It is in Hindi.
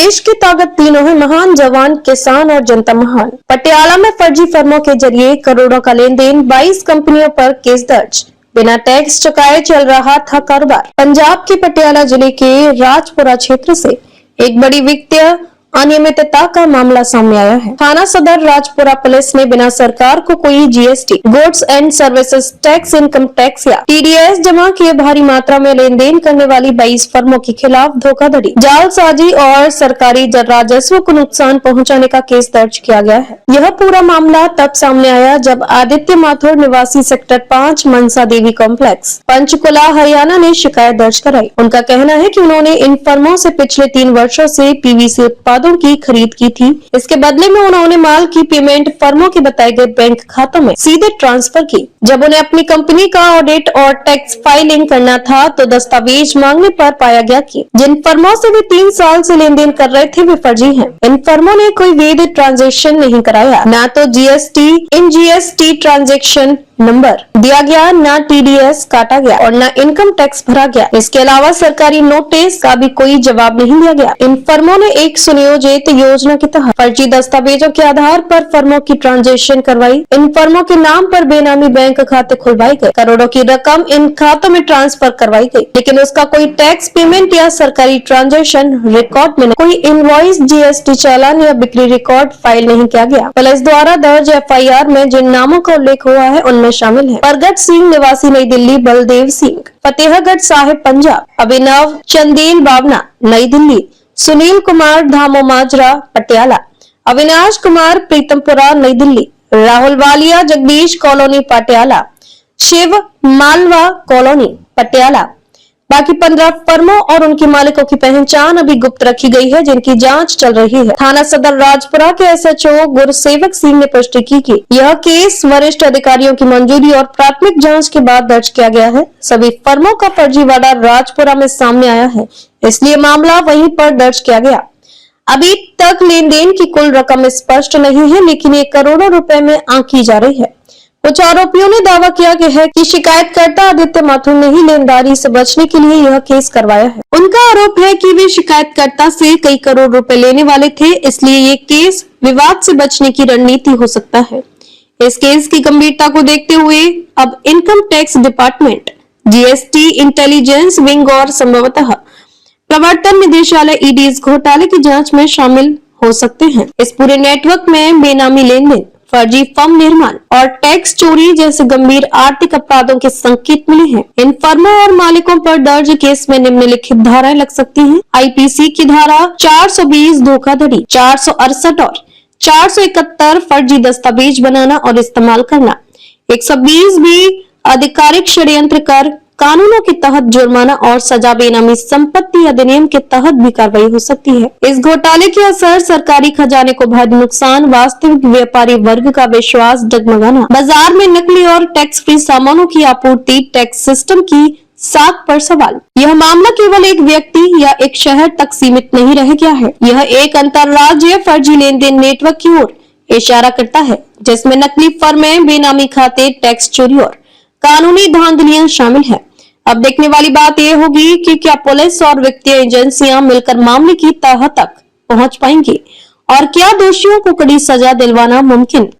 देश की ताकत तीनों है, महान जवान, किसान और जनता महान। पटियाला में फर्जी फर्मों के जरिए करोड़ों का लेन देन, 22 कंपनियों पर केस दर्ज, बिना टैक्स चुकाए चल रहा था कारोबार। पंजाब के पटियाला जिले के राजपुरा क्षेत्र से एक बड़ी वित्तीय अनियमितता का मामला सामने आया है। थाना सदर राजपुरा पुलिस ने बिना सरकार को कोई GST, goods and services tax, income tax या टीडीएस जमा किए भारी मात्रा में लेन देन करने वाली 22 फर्मों के खिलाफ धोखाधड़ी, जालसाजी और सरकारी राजस्व को नुकसान पहुंचाने का केस दर्ज किया गया है। यह पूरा मामला तब सामने आया जब आदित्य माथुर निवासी सेक्टर 5 मनसा देवी कॉम्प्लेक्स पंचकुला हरियाणा ने शिकायत दर्ज कराई। उनका कहना है कि उन्होंने इन फर्मों से पिछले 3 वर्षों से पीवीसी उत्पादों की खरीद की थी। इसके बदले में उन्होंने माल की पेमेंट फर्मों के बताए गए बैंक खातों में सीधे ट्रांसफर की। जब उन्हें अपनी कंपनी का ऑडिट और टैक्स फाइलिंग करना था तो दस्तावेज मांगने पर पाया गया कि जिन फर्मों से वे 3 साल से लेन देन कर रहे थे वे फर्जी हैं। इन फर्मों ने कोई वैध ट्रांजेक्शन नहीं कराया, न तो जीएसटी ट्रांजेक्शन नंबर दिया गया, न टीडीएस काटा गया और न इनकम टैक्स भरा गया। इसके अलावा सरकारी नोटिस का भी कोई जवाब नहीं दिया गया। इन फर्मों ने एक सुनियोजित योजना के तहत फर्जी दस्तावेजों के आधार पर फर्मों की ट्रांजेक्शन करवाई। इन फर्मों के नाम पर बेनामी बैंक खाते खुलवाए गए, करोड़ों की रकम इन खातों में ट्रांसफर करवाई गई, लेकिन उसका कोई टैक्स पेमेंट या सरकारी ट्रांजेक्शन रिकॉर्ड में कोई इनवॉइस, जीएसटी चालान या बिक्री रिकॉर्ड फाइल नहीं किया गया। पुलिस द्वारा दर्ज एफआईआर में जिन नामों का उल्लेख हुआ है उनमें शामिल है परगट सिंह निवासी नई दिल्ली, बलदेव सिंह फतेहगढ़ साहिब पंजाब, अभिनव चंदेल बावना नई दिल्ली, सुनील कुमार धामो माजरा पटियाला, अविनाश कुमार प्रीतमपुरा नई दिल्ली, राहुल वालिया जगदीश कॉलोनी पटियाला, शिव मालवा कॉलोनी पटियाला। बाकी 15 फर्मों और उनके मालिकों की पहचान अभी गुप्त रखी गई है, जिनकी जांच चल रही है। थाना सदर राजपुरा के एसएचओ गुरसेवक सिंह ने पुष्टि की कि यह केस वरिष्ठ अधिकारियों की मंजूरी और प्राथमिक जांच के बाद दर्ज किया गया है। सभी फर्मों का फर्जीवाड़ा राजपुरा में सामने आया है, इसलिए मामला वहीं पर दर्ज किया गया। अभी तक लेन देन की कुल रकम स्पष्ट नहीं है, लेकिन ये करोड़ों रुपए में आंकी जा रही है। कुछ आरोपियों ने दावा किया है कि शिकायतकर्ता आदित्य माथुर ने ही लेनदारी से बचने के लिए यह केस करवाया है। उनका आरोप है कि वे शिकायतकर्ता से कई करोड़ रुपए लेने वाले थे, इसलिए ये केस विवाद से बचने की रणनीति हो सकता है। इस केस की गंभीरता को देखते हुए अब income tax department, GST intelligence wing और संभवतः प्रवर्तन निदेशालय ईडी इस घोटाले की जांच में शामिल हो सकते हैं। इस पूरे नेटवर्क में बेनामी लेन देन, फर्जी फर्म निर्माण और टैक्स चोरी जैसे गंभीर आर्थिक अपराधों के संकेत मिले हैं। इन फर्मों और मालिकों पर दर्ज केस में निम्नलिखित धाराएं लग सकती हैं। आईपीसी की धारा 420 धोखाधड़ी, 468 और 471 फर्जी दस्तावेज बनाना और इस्तेमाल करना, 120 भी आधिकारिक षड्यंत्र कर कानूनों के तहत जुर्माना और सजा, बेनामी संपत्ति अधिनियम के तहत भी कार्रवाई हो सकती है। इस घोटाले के असर सरकारी खजाने को भारी नुकसान, वास्तविक व्यापारी वर्ग का विश्वास डगमगाना, बाजार में नकली और टैक्स फ्री सामानों की आपूर्ति, टैक्स सिस्टम की साख पर सवाल। यह मामला केवल एक व्यक्ति या एक शहर तक सीमित नहीं रह गया है, यह एक अंतर्राज्यीय फर्जी लेन देन नेटवर्क की ओर इशारा करता है, जिसमें नकली फर्में, बेनामी खाते, टैक्स चोरी और कानूनी धांधलियां शामिल है। अब देखने वाली बात यह होगी कि क्या पुलिस और वित्तीय एजेंसियां मिलकर मामले की तह तक पहुंच पाएंगी और क्या दोषियों को कड़ी सजा दिलवाना मुमकिन।